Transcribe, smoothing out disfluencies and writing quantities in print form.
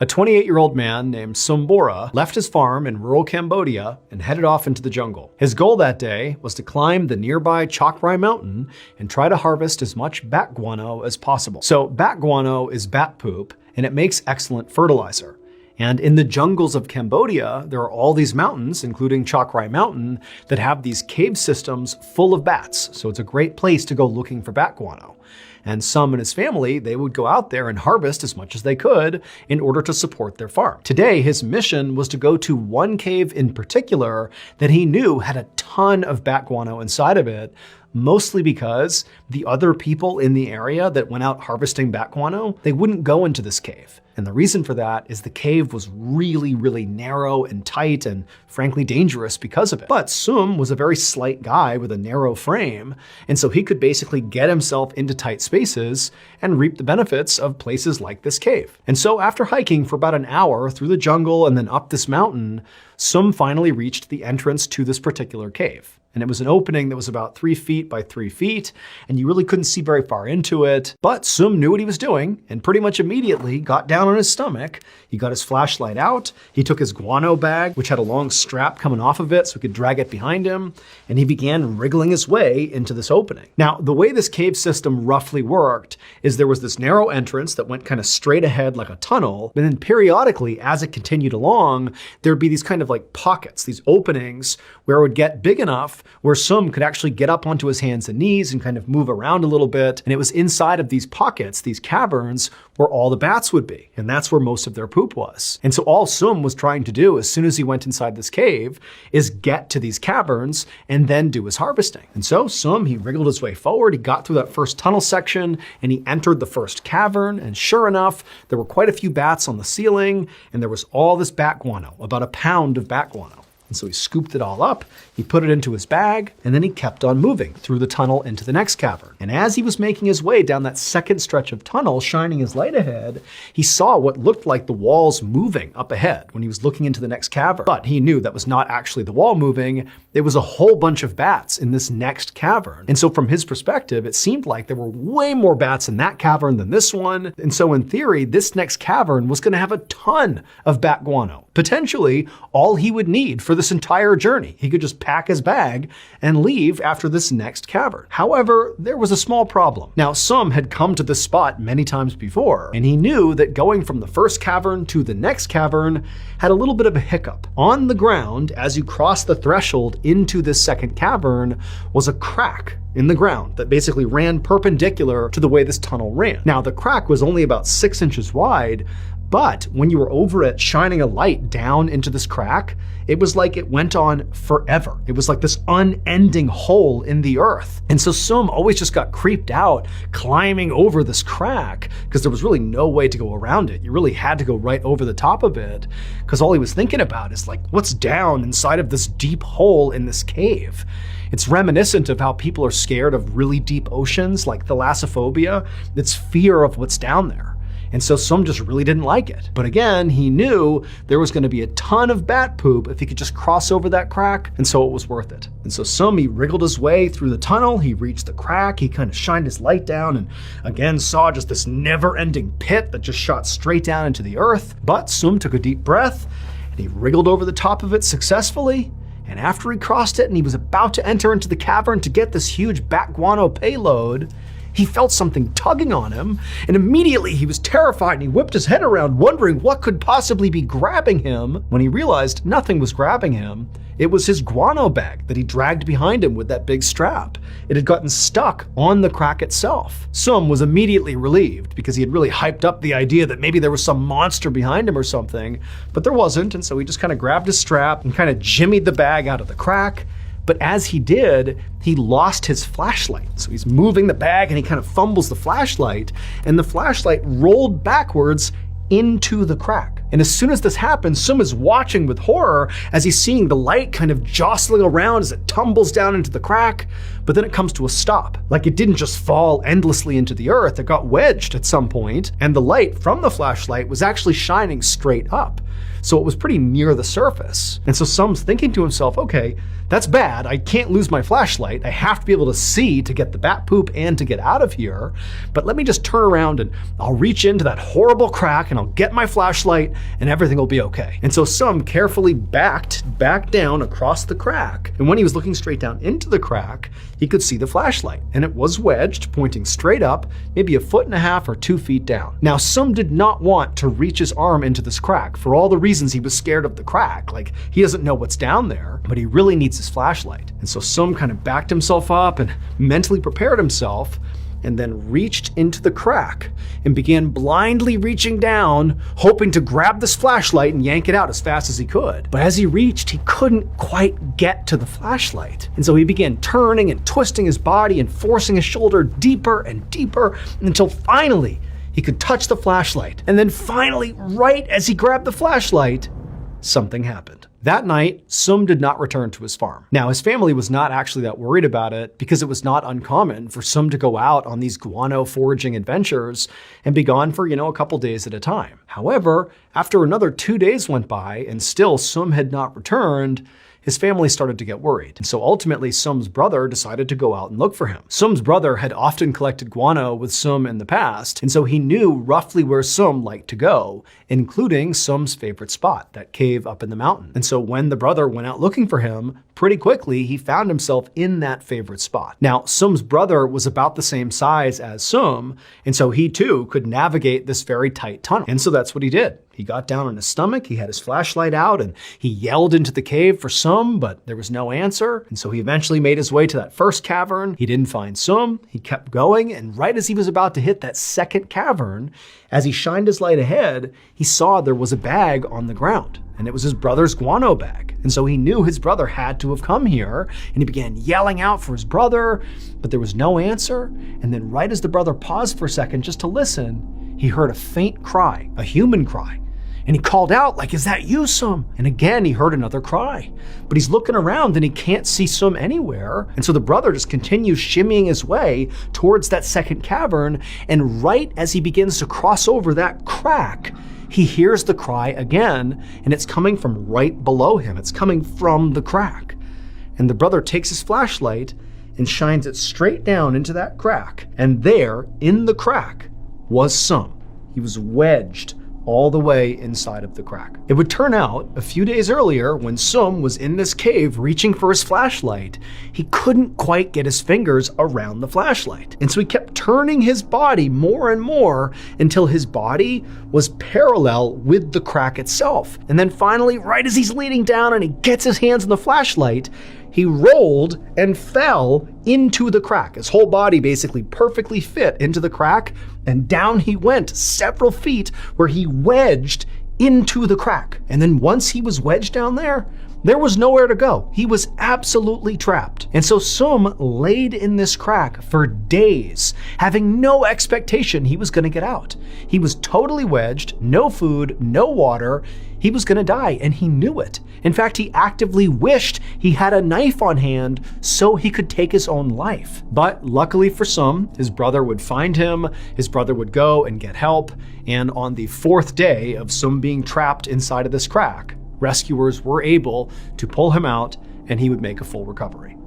A 28-year-old man named Sombora left his farm in rural Cambodia and headed off into the jungle. His goal that day was to climb the nearby Chakrai mountain and try to harvest as much bat guano as possible. So bat guano is bat poop, and it makes excellent fertilizer. And in the jungles of Cambodia, there are all these mountains, including Chakrai Mountain, that have these cave systems full of bats. So it's a great place to go looking for bat guano. And Sum and his family, they would go out there and harvest as much as they could in order to support their farm. Today, his mission was to go to one cave in particular that he knew had a ton of bat guano inside of it, mostly because the other people in the area that went out harvesting bat guano, they wouldn't go into this cave. And the reason for that is the cave was really, really narrow and tight and frankly dangerous because of it. But Sum was a very slight guy with a narrow frame, and so he could basically get himself into tight spaces and reap the benefits of places like this cave. And so after hiking for about an hour through the jungle and then up this mountain, Sum finally reached the entrance to this particular cave. And it was an opening that was about 3 feet by 3 feet, and you really couldn't see very far into it. But Sum knew what he was doing, and pretty much immediately got down on his stomach. He got his flashlight out, he took his guano bag, which had a long strap coming off of it so he could drag it behind him, and he began wriggling his way into this opening. Now, the way this cave system roughly worked is there was this narrow entrance that went kind of straight ahead like a tunnel, and then periodically, as it continued along, there'd be these kind of like pockets, these openings where it would get big enough where Sum could actually get up onto his hands and knees and kind of move around a little bit. And it was inside of these pockets, these caverns, where all the bats would be. And that's where most of their poop was. And so all Sum was trying to do as soon as he went inside this cave is get to these caverns and then do his harvesting. And so Sum, he wriggled his way forward, he got through that first tunnel section, and he entered the first cavern. And sure enough, there were quite a few bats on the ceiling, and there was all this bat guano, about a pound of bat guano. And so he scooped it all up, he put it into his bag, and then he kept on moving through the tunnel into the next cavern. And as he was making his way down that second stretch of tunnel, shining his light ahead, he saw what looked like the walls moving up ahead when he was looking into the next cavern. But he knew that was not actually the wall moving, it was a whole bunch of bats in this next cavern. And so from his perspective, it seemed like there were way more bats in that cavern than this one. And so in theory, this next cavern was gonna have a ton of bat guano. Potentially all he would need for this entire journey. He could just pack his bag and leave after this next cavern. However, there was a small problem. Now, Sum had come to this spot many times before, and he knew that going from the first cavern to the next cavern had a little bit of a hiccup. On the ground, as you cross the threshold into this second cavern, was a crack in the ground that basically ran perpendicular to the way this tunnel ran. Now, the crack was only about 6 inches wide, but when you were over it shining a light down into this crack, it was like it went on forever. It was like this unending hole in the earth. And so Sum always just got creeped out climbing over this crack because there was really no way to go around it. You really had to go right over the top of it because all he was thinking about is like, what's down inside of this deep hole in this cave? It's reminiscent of how people are scared of really deep oceans, like thalassophobia. It's fear of what's down there. And so Sum just really didn't like it. But again, he knew there was going to be a ton of bat poop if he could just cross over that crack, and so it was worth it. And so Sum, he wriggled his way through the tunnel, he reached the crack, he kind of shined his light down and again saw just this never-ending pit that just shot straight down into the earth. But Sum took a deep breath and he wriggled over the top of it successfully. And after he crossed it and he was about to enter into the cavern to get this huge bat guano payload, he felt something tugging on him, and immediately he was terrified and he whipped his head around wondering what could possibly be grabbing him. When he realized nothing was grabbing him, it was his guano bag that he dragged behind him with that big strap. It had gotten stuck on the crack itself. Sum was immediately relieved because he had really hyped up the idea that maybe there was some monster behind him or something, but there wasn't, and so he just kind of grabbed his strap and kind of jimmied the bag out of the crack. But as he did, he lost his flashlight. So he's moving the bag and he kind of fumbles the flashlight, and the flashlight rolled backwards into the crack. And as soon as this happens, Sum is watching with horror as he's seeing the light kind of jostling around as it tumbles down into the crack, but then it comes to a stop. Like it didn't just fall endlessly into the earth, it got wedged at some point, and the light from the flashlight was actually shining straight up. So it was pretty near the surface. And so Sum's thinking to himself, okay, that's bad. I can't lose my flashlight. I have to be able to see to get the bat poop and to get out of here. But let me just turn around and I'll reach into that horrible crack and I'll get my flashlight and everything will be okay. And so Sum carefully backed back down across the crack. And when he was looking straight down into the crack, he could see the flashlight. And it was wedged, pointing straight up, maybe 1.5 feet or 2 feet down. Now, Sum did not want to reach his arm into this crack for all the reasons he was scared of the crack. Like, he doesn't know what's down there, but he really needs his flashlight. And so Sum kind of backed himself up and mentally prepared himself, and then reached into the crack and began blindly reaching down, hoping to grab this flashlight and yank it out as fast as he could. But as he reached, he couldn't quite get to the flashlight. And so he began turning and twisting his body and forcing his shoulder deeper and deeper until finally he could touch the flashlight. And then finally, right as he grabbed the flashlight, something happened. That night, Sum did not return to his farm. Now, his family was not actually that worried about it because it was not uncommon for Sum to go out on these guano foraging adventures and be gone for, a couple days at a time. However, after another 2 days went by and still Sum had not returned, his family started to get worried. And so ultimately, Sum's brother decided to go out and look for him. Sum's brother had often collected guano with Sum in the past, and so he knew roughly where Sum liked to go, including Sum's favorite spot, that cave up in the mountain. And so when the brother went out looking for him, pretty quickly he found himself in that favorite spot. Now, Sum's brother was about the same size as Sum, and so he too could navigate this very tight tunnel. And so that's what he did. He got down on his stomach, he had his flashlight out, and he yelled into the cave for Sum, but there was no answer. And so he eventually made his way to that first cavern. He didn't find Sum. He kept going, and right as he was about to hit that second cavern, as he shined his light ahead, he saw there was a bag on the ground. And it was his brother's guano bag. And so he knew his brother had to have come here, and he began yelling out for his brother, but there was no answer. And then right as the brother paused for a second just to listen, he heard a faint cry, a human cry. And he called out, like, "Is that you, Sum?" And again, he heard another cry. But he's looking around and he can't see Sum anywhere. And so the brother just continues shimmying his way towards that second cavern. And right as he begins to cross over that crack, he hears the cry again, and it's coming from right below him. It's coming from the crack. And the brother takes his flashlight and shines it straight down into that crack. And there, in the crack, was Sum. He was wedged all the way inside of the crack. It would turn out, a few days earlier, when Sum was in this cave reaching for his flashlight, he couldn't quite get his fingers around the flashlight. And so he kept turning his body more and more until his body was parallel with the crack itself. And then finally, right as he's leaning down and he gets his hands on the flashlight, he rolled and fell into the crack. His whole body basically perfectly fit into the crack, and down he went several feet where he wedged into the crack. And then once he was wedged down there was nowhere to go. He was absolutely trapped. And so Sum laid in this crack for days, having no expectation he was going to get out. He was totally wedged, no food, no water. He was going to die, and he knew it. In fact, he actively wished he had a knife on hand so he could take his own life. But luckily for Sum, his brother would find him, his brother would go and get help, and on the 4th day of Sum being trapped inside of this crack, rescuers were able to pull him out, and he would make a full recovery.